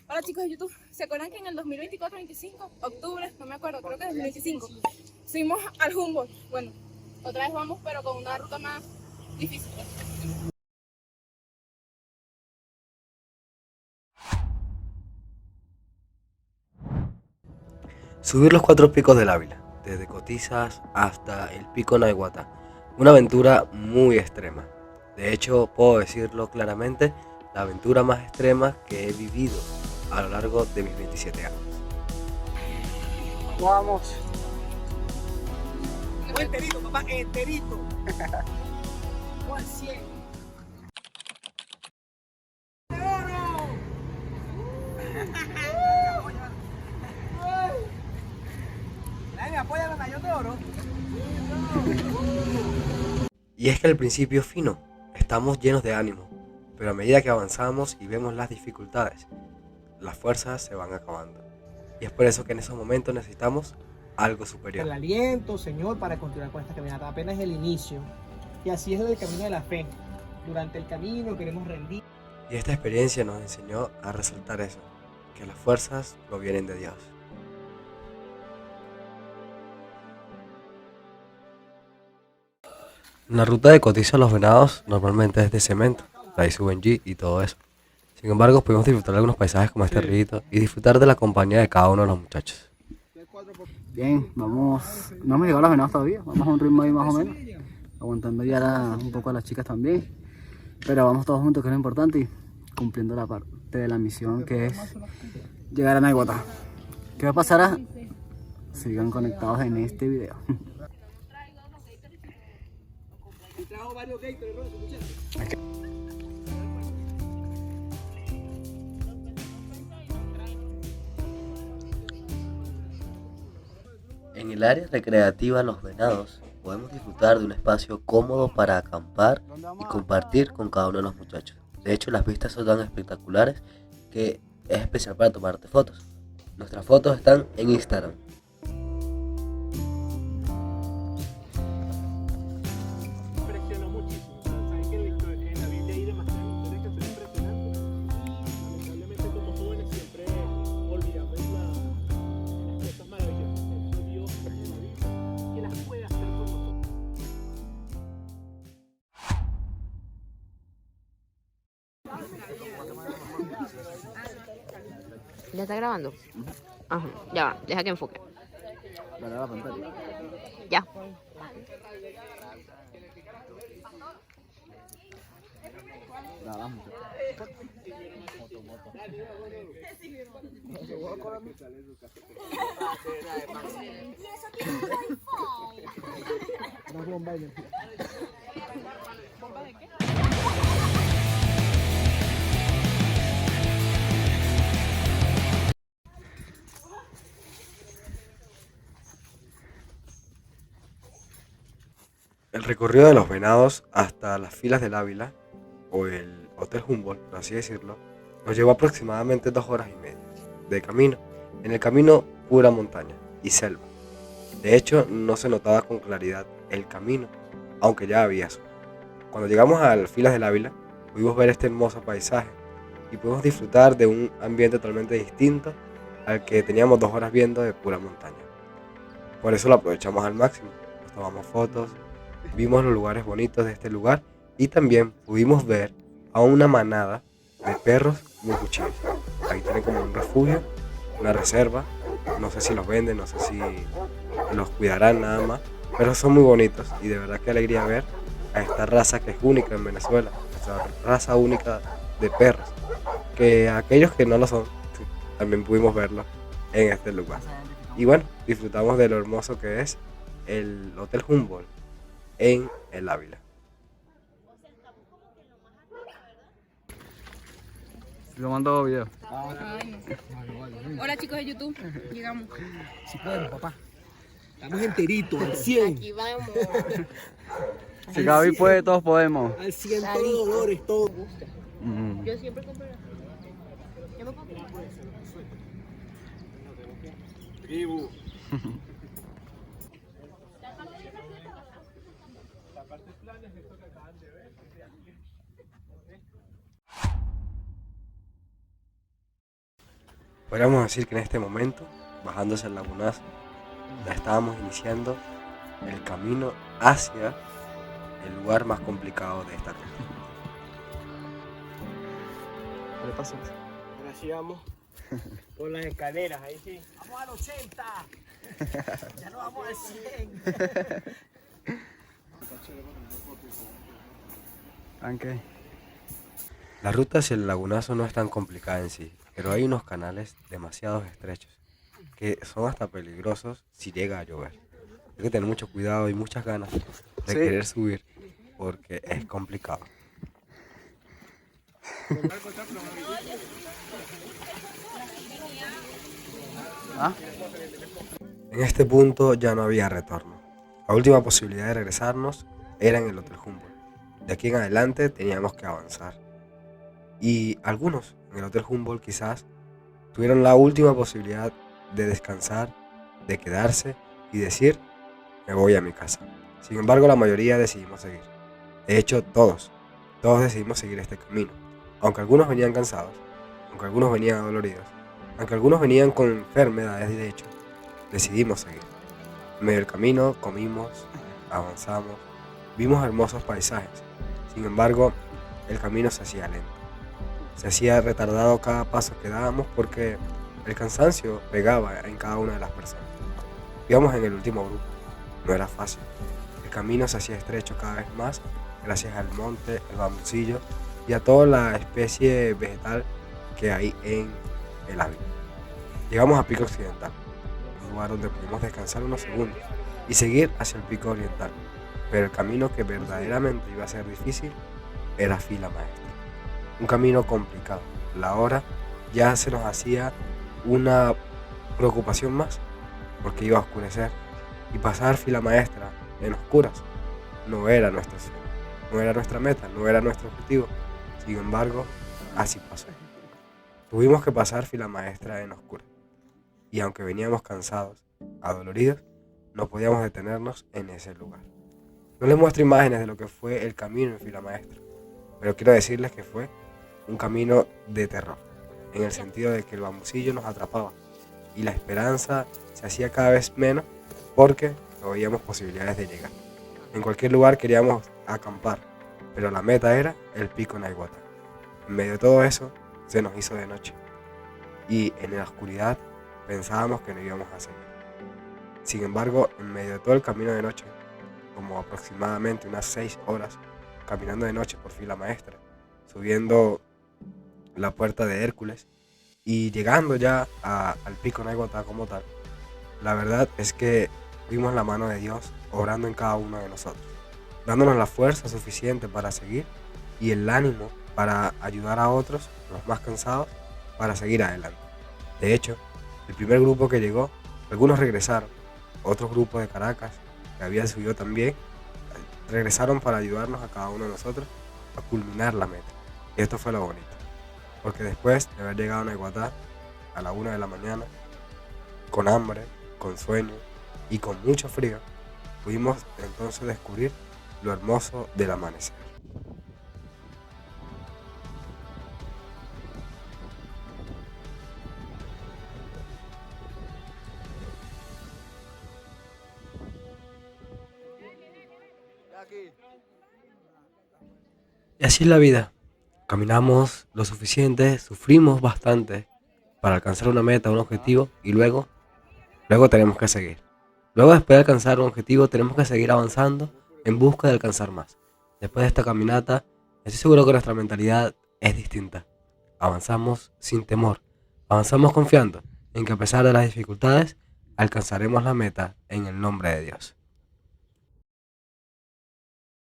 Hola chicos de YouTube, ¿se acuerdan que en el 2024, 25, octubre, no me acuerdo, creo que 2025, fuimos al Humboldt? Bueno, otra vez vamos, pero con una ruta más difícil. Subir los 4 picos del Ávila, desde Cotizas hasta el pico Naiguatá, una aventura muy extrema. De hecho, puedo decirlo claramente, la aventura más extrema que he vivido a lo largo de mis 27 años. Vamos. Enterito, papá, enterito. Vamos al 100. Dale, apóyalo, Nayo de Oro. Y es que al principio es fino, estamos llenos de ánimo, pero a medida que avanzamos y vemos las dificultades, las fuerzas se van acabando. Y es por eso que en esos momentos necesitamos algo superior. El aliento, Señor, para continuar con esta caminata. Apenas el inicio. Y así es el camino de la fe. Durante el camino queremos rendir. Y esta experiencia nos enseñó a resaltar eso, que las fuerzas provienen de Dios. La ruta de Cotiza a Los Venados normalmente es de cemento, de ahí suben G y todo eso. Sin embargo, pudimos disfrutar de algunos paisajes como este río y disfrutar de la compañía de cada uno de los muchachos. Bien, vamos. No hemos llegado a Los Venados todavía. Vamos a un ritmo ahí más o menos. Aguantando ya un poco a las chicas también. Pero vamos todos juntos, que es lo importante. Y cumpliendo la parte de la misión que es llegar a Naiguatá. ¿Qué pasará? Sigan conectados en este video. En el área recreativa Los Venados podemos disfrutar de un espacio cómodo para acampar y compartir con cada uno de los muchachos. De hecho, las vistas son tan espectaculares que es especial para tomarte fotos. Nuestras fotos están en Instagram. Impresionó muchísimo. Saben que en la Biblia hay demasiadas historias que son impresionantes. Lamentablemente, como jóvenes, siempre olvidamos las cosas maravillosas que hizo Dios en nuestra vida, que las puede hacer con nosotros. ¿Ya está grabando? Ajá, ya va, deja que enfoque. Dale a la pantalla. Ya. Una bomba de energía. El recorrido de Los Venados hasta las filas del Ávila, o el Hotel Humboldt, por así decirlo, nos llevó aproximadamente 2 horas y media de camino. En el camino, pura montaña y selva. De hecho, no se notaba con claridad el camino, aunque ya había sol. Cuando llegamos a las filas del Ávila, pudimos ver este hermoso paisaje y pudimos disfrutar de un ambiente totalmente distinto al que teníamos 2 horas viendo de pura montaña. Por eso lo aprovechamos al máximo. Nos tomamos fotos, vimos los lugares bonitos de este lugar y también pudimos ver a una manada de perros muy cuchillos. Ahí tienen como un refugio, una reserva. No sé si los venden, no sé si los cuidarán nada más, pero son muy bonitos y de verdad que alegría ver a esta raza que es única en Venezuela, esta raza única de perros, que aquellos que no lo son, también pudimos verlo en este lugar. Y bueno, disfrutamos de lo hermoso que es el Hotel Humboldt en el Ávila. Lo mando video. Hola chicos de YouTube, llegamos. Si podemos, papá. Estamos enteritos, al 100. Aquí vamos. Si Gaby puede, todos podemos. Al 100 todos los dolores, todo. Yo siempre compro. Yo me compro. Podríamos decir que en este momento, bajándose el lagunazo, ya estábamos iniciando el camino hacia el lugar más complicado de esta ruta. ¿Qué pasó? Ahora sí vamos por las escaleras, ahí sí. ¡Vamos al 80! ¡Ya no vamos al 100! Aunque La ruta hacia el lagunazo no es tan complicada en sí, pero hay unos canales demasiado estrechos que son hasta peligrosos si llega a llover. Hay que tener mucho cuidado y muchas ganas de Sí. querer subir porque es complicado. ¿Ah? En este punto ya no había retorno. La última posibilidad de regresarnos era en el Hotel Humboldt. De aquí en adelante teníamos que avanzar. Y algunos en el Hotel Humboldt quizás tuvieron la última posibilidad de descansar, de quedarse y decir, me voy a mi casa. Sin embargo, la mayoría decidimos seguir. De hecho, todos decidimos seguir este camino. Aunque algunos venían cansados, aunque algunos venían adoloridos, aunque algunos venían con enfermedades, de hecho, decidimos seguir. En medio del camino comimos, avanzamos, vimos hermosos paisajes. Sin embargo, el camino se hacía lento. Se hacía retardado cada paso que dábamos porque el cansancio pegaba en cada una de las personas. Íbamos en el último grupo, no era fácil. El camino se hacía estrecho cada vez más gracias al monte, el bambucillo y a toda la especie vegetal que hay en el Ávila. Llegamos a Pico Occidental, un lugar donde pudimos descansar unos segundos y seguir hacia el Pico Oriental, pero el camino que verdaderamente iba a ser difícil era Fila Maestra. Un camino complicado. La hora ya se nos hacía una preocupación más, porque iba a oscurecer y pasar Fila Maestra en oscuras no era nuestro sueño, no era nuestra meta, no era nuestro objetivo. Sin embargo, así pasó. Tuvimos que pasar Fila Maestra en oscuras y aunque veníamos cansados, adoloridos, no podíamos detenernos en ese lugar. No les muestro imágenes de lo que fue el camino en Fila Maestra, pero quiero decirles que fue un camino de terror, en el sentido de que el bambucillo nos atrapaba y la esperanza se hacía cada vez menos porque no veíamos posibilidades de llegar. En cualquier lugar queríamos acampar, pero la meta era el Pico Naiguatá. En medio de todo eso se nos hizo de noche y en la oscuridad pensábamos que no íbamos a seguir. Sin embargo, en medio de todo el camino de noche, como aproximadamente unas 6 horas caminando de noche por Fila Maestra, subiendo la puerta de Hércules y llegando ya al Pico Naiguatá como tal, la verdad es que vimos la mano de Dios obrando en cada uno de nosotros, dándonos la fuerza suficiente para seguir y el ánimo para ayudar a otros, los más cansados, para seguir adelante. De hecho, el primer grupo que llegó, algunos regresaron, otros grupos de Caracas que habían subido también, regresaron para ayudarnos a cada uno de nosotros a culminar la meta. Y esto fue lo bonito, porque después de haber llegado a Naiguatá a la 1 de la mañana, con hambre, con sueño y con mucho frío, pudimos entonces descubrir lo hermoso del amanecer. Y así es la vida. Caminamos lo suficiente, sufrimos bastante para alcanzar una meta, un objetivo y luego tenemos que seguir. Luego después de alcanzar un objetivo tenemos que seguir avanzando en busca de alcanzar más. Después de esta caminata estoy seguro que nuestra mentalidad es distinta. Avanzamos sin temor, avanzamos confiando en que a pesar de las dificultades alcanzaremos la meta en el nombre de Dios.